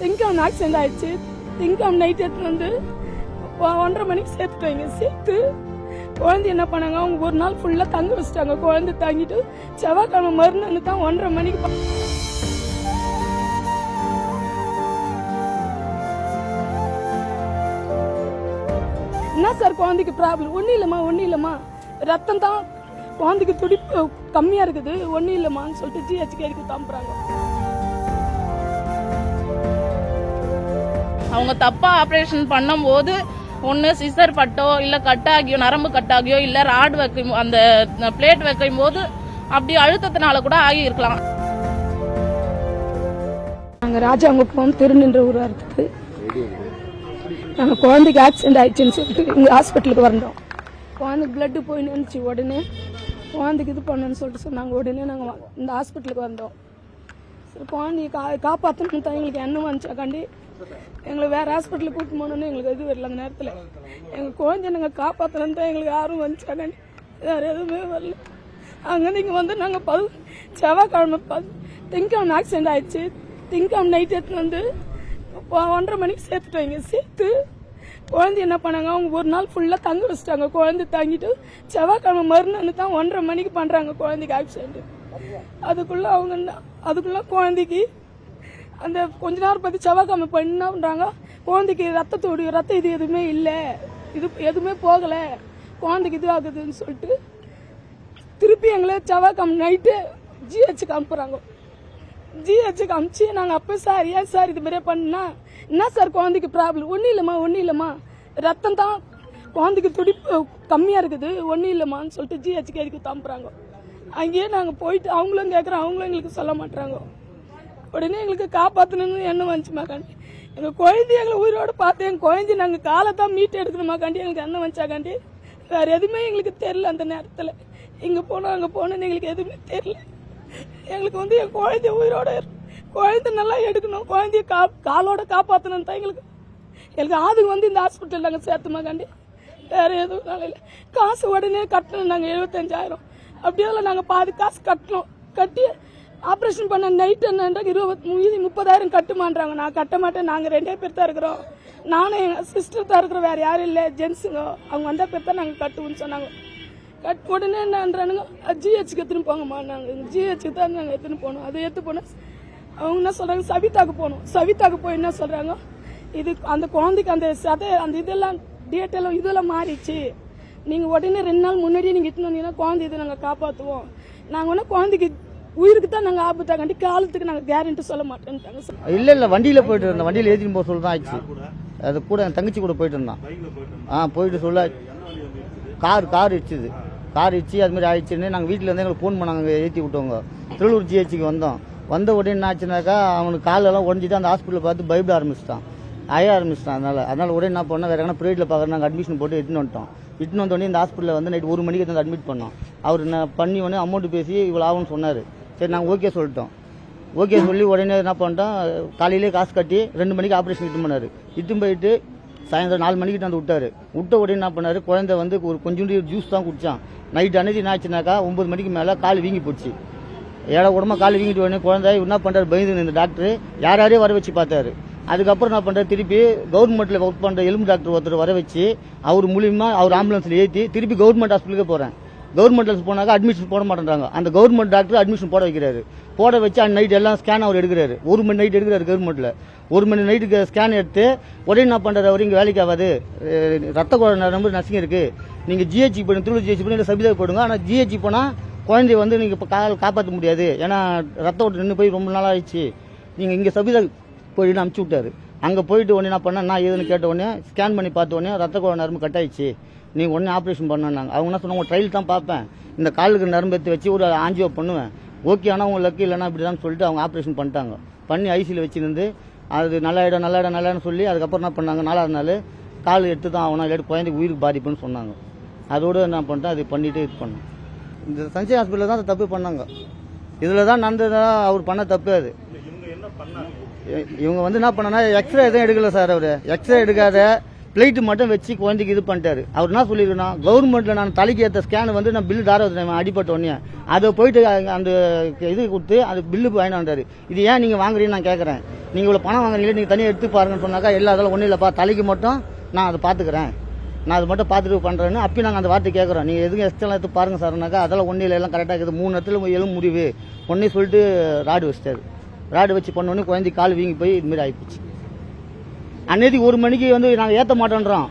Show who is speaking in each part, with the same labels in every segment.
Speaker 1: திங்கக்கிழமை ஆக்சிடென்ட் ஆயிடுச்சு. திங்கக்கிழமை நைட் எடுத்துன்னு வந்து 1:30 மணிக்கு சேர்த்துட்டாங்க. சேர்த்து குழந்தை என்ன பண்ணாங்க, அவங்க ஒரு நாள் ஃபுல்லா தங்க வச்சுட்டாங்க. குழந்தை தங்கிட்டு செவ்வாய்க்கிழமை மறுநாள் தான் 1:30 மணிக்கு என்ன சார் குழந்தைக்கு ப்ராப்ளம்? ஒன்றும் இல்லைம்மா ரத்தம் தான் குழந்தைக்கு துடிப்பு கம்மியா இருக்குது, ஒன்றும் இல்லைம்மான்னு சொல்லிட்டு ஜிஹெச்க்கு தாம்புறாங்க.
Speaker 2: அவங்க தப்பா ஆப்ரேஷன் பண்ணும்போது ஒன்று சிசர் பட்டோ இல்லை கட்டாகியோ, நரம்பு கட்டாகியோ, இல்லை ராட் வைக்கும் அந்த பிளேட் வைக்கும் போது அப்படி அழுத்தத்தினால கூட ஆகியிருக்கலாம்.
Speaker 1: நாங்கள் ராஜாங்குப்பம் திருநின்ற ஊராக இருக்குது. நாங்கள் குழந்தைக்கு ஆக்சிடென்ட் ஆயிடுச்சுன்னு சொல்லிட்டு இங்கே ஹாஸ்பிட்டலுக்கு வந்தோம். குழந்தைக்கு பிளட்டு போய் நினைச்சு உடனே குழந்தைக்கு இது பண்ணணும்னு சொல்லிட்டு சொன்னாங்க. உடனே நாங்கள் இந்த ஹாஸ்பிட்டலுக்கு வந்தோம். சரி குழந்தைய காப்பாற்றணும் தான் எங்களுக்கு எண்ணம் வந்துச்சாக்காண்டி எங்களை வேறு ஹாஸ்பிட்டலுக்கு கூப்பிட்டு போகணுன்னு எங்களுக்கு இது வரல. அந்த நேரத்தில் எங்கள் குழந்தைய நாங்கள் காப்பாற்றணும் தான் எங்களுக்கு யாரும் வந்துச்சாக்காண்டி வேறு எதுவுமே வரல. அங்கேருந்து இங்கே வந்து நாங்கள் செவ்வாய்க்கிழமை திங்கக்கிழமை ஆக்சிடென்ட் ஆயிடுச்சு. திங்கக்கிழமை நைட் எடுத்துன்னு வந்து 1:30 மணிக்கு சேர்த்துட்டாங்க. சேர்த்து குழந்தை என்ன பண்ணாங்க, அவங்க ஒரு நாள் ஃபுல்லாக தங்க வச்சுட்டாங்க. குழந்தை தங்கிட்டு செவ்வாய்க்கிழமை மறுநாள் தான் 1:30 மணிக்கு பண்ணுறாங்க குழந்தைக்கு ஆக்சிடென்ட். அதுக்குள்ள குழந்தைக்கு அந்த கொஞ்ச நேரம் பார்த்து செவ்வாய்க்கிழமை பண்ணாங்க. குழந்தைக்கு ரத்த இது எதுவுமே இல்லை, இது எதுவுமே போகலை, குழந்தைக்கு இது ஆகுதுன்னு சொல்லிட்டு திருப்பி எங்களை செவ்வாய்க்கிழமை நைட்டு ஜிஹெச்சுக்கு அனுப்புகிறாங்க. ஜிஹெச்சுக்கு அனுப்பிச்சு நாங்கள் அப்போ சார் ஏன் சார் இது மாதிரியே பண்ணா என்ன சார் குழந்தைக்கு ப்ராப்ளம்? ஒன்றும் இல்லைம்மா ரத்தம் தான் குழந்தைக்கு துடிப்பு கம்மியாக இருக்குது, ஒன்றும் இல்லைம்மான்னு சொல்லிட்டு ஜிஹெச்சுக்கு தாம்புறாங்க. அங்கேயே நாங்கள் போயிட்டு அவங்களும் கேட்குறோம், அவங்களும் எங்களுக்கு சொல்ல மாட்டாங்க. உடனே எங்களுக்கு காப்பாற்றணும்னு எண்ணம் வந்துச்சுமாக்காண்டி எங்கள் குழந்தைய எங்களை உயிரோடு பார்த்து எங்கள் குழந்தைய நாங்கள் காலை தான் மீட்டு எடுக்கணுமாக்காண்டி எங்களுக்கு எண்ணம் வந்துச்சாக்காண்டி வேறு எதுவுமே எங்களுக்கு தெரியல. அந்த நேரத்தில் இங்கே போனோம் அங்கே போனோன்னு எங்களுக்கு எதுவுமே தெரியல. எங்களுக்கு வந்து என் குழந்தைய உயிரோட குழந்தை நல்லா எடுக்கணும், குழந்தைய காலோட காப்பாற்றணும் தான் எங்களுக்கு அதுக்கு வந்து இந்த ஹாஸ்பிட்டல் நாங்கள் சேர்த்துமாக்காண்டி வேறு எதுவும் நாங்கள் இல்லை. காசு உடனே கட்டணும். நாங்கள் 75,000 அப்படியே நாங்கள் பாதி காசு கட்டணும். கட்டி ஆப்ரேஷன் பண்ண நைட் என்னன்ற 30,000 கட்டுமான்றாங்க. நான் கட்ட மாட்டேன், நாங்கள் 2 பேர் தான் இருக்கிறோம், நானும் எங்கள் சிஸ்டர் தான் இருக்கிறோம், வேறு யாரும் இல்லை ஜென்ஸுங்க. அவங்க வந்த பேர் தான் நாங்கள் கட்டுவோம்னு சொன்னாங்க. உடனே என்னன்றானுங்க ஜிஹெச்சுக்கு எடுத்துன்னு போங்கம்மா. நாங்கள் ஜிஹெச்சுக்கு தான் நாங்கள் எடுத்துன்னு போனோம். அதை எடுத்து போனோம். அவங்க என்ன சொல்கிறாங்க, சவிதாக்கு போகணும். சவிதாக்கு போய் என்ன சொல்கிறாங்க, இது அந்த குழந்தைக்கு அந்த இதெல்லாம் டேட்டெல்லாம் இதெல்லாம் மாறிடுச்சு, நீங்கள் உடனே 2 நாள் முன்னாடியே நீங்கள் இட்டுன்னு வந்தீங்கன்னா குழந்தை இதை நாங்கள் காப்பாற்றுவோம். நாங்கள் ஒன்றும் குழந்தைக்கு உயிருக்கு தான் நாங்கள் ஆபத்தாக்காண்டி காலத்துக்கு நாங்கள் கேரண்டி சொல்ல மாட்டேன்ட்டாங்க.
Speaker 3: இல்லை வண்டியில் போயிட்டு இருந்தோம். வண்டியில் ஏற்றின்னு போக சொல்லி தான் ஆயிடுச்சு. அது கூட என் தங்கச்சி கூட போயிட்டு இருந்தான். போயிட்டு சொல்ல கார் இடிச்சுது. கார் இடிச்சு அது மாதிரி ஆயிடுச்சுன்னு நாங்கள் வீட்டில் இருந்து எங்களுக்கு ஃபோன் பண்ணாங்க, ஏற்றி விட்டவங்க. திருவள்ளூர் ஜிஹெச்சுக்கு வந்தோம். வந்த உடனே என்ன ஆச்சுனாக்கா அவனுக்கு காலெல்லாம் உடஞ்சிட்டு அந்த ஹாஸ்பிட்டலில் பார்த்து பயப்பட ஆரம்பிச்சிட்டான், அய ஆரம்பிச்சிட்டான். அதனால் உடனே என்ன பண்ணோம், வேறு எங்கன்னா ப்ரைவேட்டில் பார்க்குற நாங்கள் அட்மிஷன் போட்டு இட்டுன்னு வந்துட்டோம். இட்டுன்னு வந்தோடனே இந்த ஹாஸ்பிட்டலில் வந்து நைட் 1 மணிக்கு வந்து அட்மிட் பண்ணோம். அவர் பண்ணி உடனே அமௌண்ட் பேசி இவ்வளோ ஆகும்னு சொன்னார். சரி நாங்கள் ஓகே சொல்லிட்டோம். ஓகே சொல்லி உடனே என்ன பண்ணிட்டோம், காலையிலே காசு கட்டி 2 மணிக்கு ஆப்ரேஷன் இட்டு பண்ணார். இட்டுன்னு போயிட்டு சாயந்தரம் 4 மணிக்கிட்ட வந்து விட்ட உடனே என்ன பண்ணார், குழந்தை வந்து ஒரு கொஞ்சோண்டு ஜூஸ் தான் குடித்தான். நைட் அன்னைக்கு என்ன ஆச்சுனாக்கா 9 மணிக்கு மேலே கால் வீங்கி போச்சு. ஏழை உடம்பா கால் வீங்கிட்டு உடனே குழந்தை என்ன பண்ணுறாரு, பயந்து இந்த டாக்டர் யாரையும் வர வச்சு பார்த்தாரு. அதுக்கப்புறம் என்ன பண்ணுறாரு, திருப்பி கவர்மெண்ட்டில் ஒர்க் பண்ணுற எலும்பு டாக்டர் ஒருத்தர் வர வச்சு அவர் மூலியமாக அவர் ஆம்புலன்ஸில் ஏற்றி திருப்பி கவர்மெண்ட் ஹாஸ்பிட்டலுக்கு போகிறேன். கவர்மெண்ட்டில் போனாக்கா அட்மிஷன் போட மாட்டேன்றாங்க. அந்த கவர்மெண்ட் டாக்டர் அட்மிஷன் போட வைக்கிறாரு. போட வச்சு அந்த நைட் எல்லாம் ஸ்கேன் அவர் எடுக்கிறாரு. 1 மணி நைட் எடுக்கிறாரு கவர்மெண்ட்டில். 1 மணி நைட்டுக்கு ஸ்கேன் எடுத்து உடனே என்ன பண்ணுறாரு, அவர் இங்கே வேலைக்கு ஆகாது, ரத்த குழந்தை நம்பர் நசிங்க இருக்குது, நீங்கள் ஜிஹெச்சி போய் திருவள்ளூர் ஜிஹெச்சி போய் இல்லை சபிதா போடுங்க. ஆனால் ஜிஹெச்சி போனால் குழந்தைய வந்து நீங்கள் இப்போ காப்பாற்ற முடியாது, ஏன்னா ரத்த ஓட்டு நின்று போய் ரொம்ப நாள் ஆயிடுச்சு, நீங்கள் இங்கே சபிதா போயிட்டு அனுப்பிச்சி விட்டாரு. அங்கே போயிட்டு உடனே என்ன பண்ணால் நான் ஏதுன்னு கேட்ட உடனே ஸ்கேன் பண்ணி பார்த்த உடனே ரத்த குழந்தை நரம்பு கட் ஆயிடுச்சு, நீங்கள் உடனே ஆப்ரேஷன் பண்ணாங்க. அவங்க என்ன சொன்னாங்க, ட்ரையல் தான் பார்ப்பேன், இந்த காலுக்கு நரம்பு எடுத்து வச்சு ஒரு ஆஞ்சியோ பண்ணுவேன், ஓகே ஆனால் உங்க லக்கு இல்லைன்னா இப்படி தான் சொல்லிட்டு அவங்க ஆப்ரேஷன் பண்ணிட்டாங்க. பண்ணி ஐசியில் வச்சுருந்து அது நல்லாயிடும் சொல்லி அதுக்கப்புறம் என்ன பண்ணாங்க, 4ஆவது நாள் கால் எடுத்து தான் ஆகணும், இல்லாட்டி குழந்தைக்கு உயிருக்கு பாதிப்புன்னு சொன்னாங்க. அதோடு என்ன பண்ணிட்டேன், அது பண்ணிட்டு இது பண்ணேன். இந்த சஞ்சய் ஹாஸ்பிட்டலில் தான் தப்பு பண்ணாங்க. இதில் தான் நடந்ததுதான் அவர் பண்ண தப்பு. அது இவங்க வந்து என்ன பண்ணனா, எக்ஸ்ரே எதுவும் எடுக்கல சார். அவர் எக்ஸ்ரே எடுக்காத பிளேட்டு மட்டும் வச்சு குழந்தைக்கு இது பண்ணிட்டாரு. அவர் என்ன சொல்லிருக்கணும், கவர்மெண்ட்ல நான் தலைக்கு ஏற்ற ஸ்கேன் வந்து நான் பில்லு அடிப்பட்ட உடனே அதை போயிட்டு அந்த இது கொடுத்து அது பில்லு வாங்கிட்டு வந்தாரு. இது ஏன் நீங்க வாங்குறீங்கன்னு நான் கேட்கறேன். நீங்க இவ்வளவு பணம் வாங்குறீங்களே, நீங்க தனியாக எடுத்து பாருங்கன்னு சொன்னாக்கா எல்லா அதெல்லாம் ஒன்றும் இல்லைப்பா, தலைக்கு மட்டும் நான் அதை பார்த்துக்கிறேன், நான் அதை மட்டும் பார்த்துட்டு பண்றேன்னு அப்பயும் நாங்கள் அந்த வார்த்தை கேட்குறோம். நீங்க எதுவும் எக்ஸ்ட்ரா எடுத்து பாருங்க சார்னாக்கா அதெல்லாம் ஒன்றும் இல்லை, எல்லாம் கரெக்டாக இருக்குது, 3 இடத்துல எலும்பு முடிவு ஒன்னே சொல்லிட்டு ராடு வச்சிட்டாரு. ராடு வச்சு பண்ணோடனே குழந்தை கால் வீங்கி போய் இதுமாரி ஆகிப்போச்சு. அன்னைக்கு 1 மணிக்கு வந்து நாங்கள் ஏற்ற மாட்டோன்றோம்.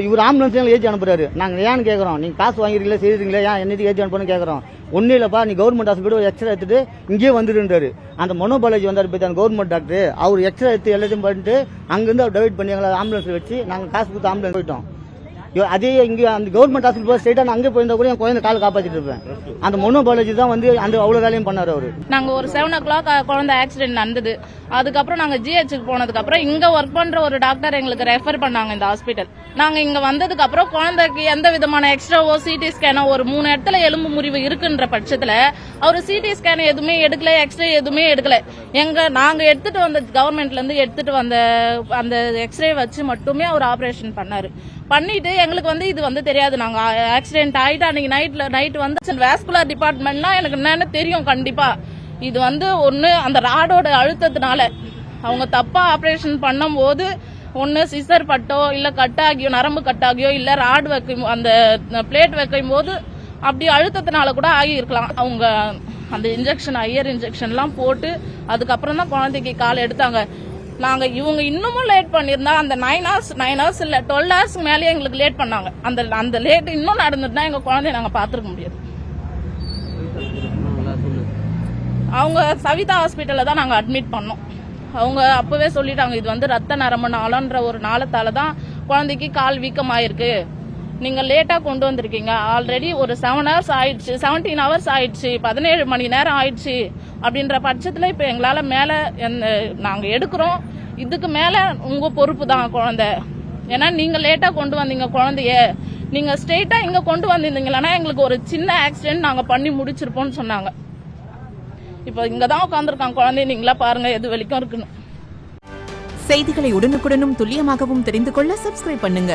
Speaker 3: இவர் ஆம்புலன்ஸ் ஏற்றி அனுப்புறாரு. நாங்கள் ஏன்னு கேட்குறோம், நீங்கள் காசு வாங்கிறீங்களா செய்கிறீங்களா, ஏன் என்னைக்கு ஏற்றி அனுப்பணும்னு கேட்குறோம். ஒன்றும் இல்லைப்பா, நீ கவர்மெண்ட் ஹாஸ்பிட்டல் எக்ஸ்ரே எடுத்துட்டு இங்கேயே வந்துருன்றாரு. அந்த மனோபாலாஜி வந்தார் பற்றி அந்த கவர்மெண்ட் டாக்டர், அவர் எக்ஸ்ரே எடுத்து எல்லாத்தையும் பண்ணிட்டு அங்கேருந்து அவர் டிவைட் பண்ணி எங்களை ஆம்புலன்ஸ் வச்சு நாங்கள் காசு கொடுத்து ஆம்புலன்ஸ் போயிட்டோம். அதே இங்கே அந்த கவர்மெண்ட் ஹாஸ்பிட்டல் போய் ஸ்ட்ரைட்டாக நான் அங்கே போயிருந்தா கூட என் குழந்தை கால் காப்பாற்றிட்டு இருப்பேன். அந்த மனோபாலாஜி தான் வந்து அந்த அவ்வளோ வேலையும் பண்ணார் அவர்.
Speaker 2: நாங்கள் ஒரு 7 o'clock குழந்தை ஆக்சிடென்ட் நடந்தது. அதுக்கப்புறம் நாங்கள் ஜிஹெச்சுக்கு போனதுக்கப்புறம் இங்கே ஒர்க் பண்ணுற ஒரு டாக்டர் எங்களுக்கு ரெஃபர் பண்ணாங்க இந்த ஹாஸ்பிட்டல். நாங்கள் இங்கே வந்ததுக்கு அப்புறம் குழந்தைக்கு எந்த விதமான எக்ஸ்ட்ராவோ சிடி ஸ்கேனோ ஒரு 3 இடத்துல எலும்பு முறிவு இருக்குன்ற பட்சத்தில் அவர் சிடி ஸ்கேன் எதுவுமே எடுக்கல, எக்ஸ்ரே எதுவுமே எடுக்கல. நாங்கள் எடுத்துட்டு வந்த கவர்மெண்ட்லேருந்து எடுத்துட்டு வந்த அந்த எக்ஸ்ரே வச்சு மட்டுமே அவர் ஆப்ரேஷன் பண்ணாரு. பண்ணிட்டு எங்களுக்கு வந்து இது வந்து தெரியாது, நாங்க ஆக்சிடென்ட் ஆயிட்டு அன்னைக்கு நைட் வந்து வாஸ்குலர் டிபார்ட்மெண்ட்னா எனக்கு என்னன்னு தெரியும் கண்டிப்பா. இது வந்து ஒண்ணு அந்த ராடோட அழுத்தத்தினால அவங்க தப்பா ஆப்ரேஷன் பண்ணும் போது ஒண்ணு சிசர் பட்டோ இல்ல கட்டாகியோ, நரம்பு கட்டாகியோ, இல்ல ராடு வைக்கும் அந்த பிளேட் வைக்கும் போது அப்படி அழுத்தத்தினால கூட ஆகி இருக்கலாம். அவங்க அந்த இன்ஜெக்ஷன் ஐயர் இன்ஜெக்ஷன்லாம் போட்டு அதுக்கப்புறம் தான் குழந்தைக்கு கால் எடுத்தாங்க. நாங்க இவங்க இன்னமும் லேட் பண்ணிருந்தா அந்த 9 hours இல்ல 12 hours மேலேயே எங்களுக்கு லேட் பண்ணாங்க. அந்த லேட் இன்னும் நடந்துட்டா எங்க குழந்தைய நாங்க பாத்துருக்க முடியாது. அவங்க சவிதா ஹாஸ்பிட்டல்ல தான் நாங்க அட்மிட் பண்ணோம். அவங்க அப்பவே சொல்லிட்டாங்க, இது வந்து ரத்த நரம்பு நாளன்ற ஒரு நாளத்தால தான் குழந்தைக்கு கால் வீக்கம் ஆயிருக்கு, நீங்க லேட்டா கொண்டு வந்திருக்கீங்க, ஆல்ரெடி ஒரு 7 hours ஆயிடுச்சு, 17 hours ஆயிடுச்சு, 17 மணி நேரம் ஆயிடுச்சு அப்படின்ற பட்சத்துல இப்ப எங்களால மேல நாங்க எடுக்கிறோம், இதுக்கு மேல உங்க பொறுப்பு தான் குழந்தை. ஏன்னா நீங்க லேட்டா கொண்டு வந்தீங்க குழந்தைய, நீங்க ஸ்ட்ரெயிட்டா இங்க கொண்டு வந்திருந்தீங்களா எங்களுக்கு ஒரு சின்ன ஆக்சிடென்ட் நாங்க பண்ணி முடிச்சிருப்போம்னு சொன்னாங்க. இப்ப இங்கதான் உட்காந்துருக்காங்க குழந்தை, நீங்களா பாருங்க எது வரைக்கும் இருக்குன்னு.
Speaker 4: செய்திகளை உடனுக்குடனும் துல்லியமாகவும் தெரிந்து கொள்ள சப்ஸ்கிரைப் பண்ணுங்க.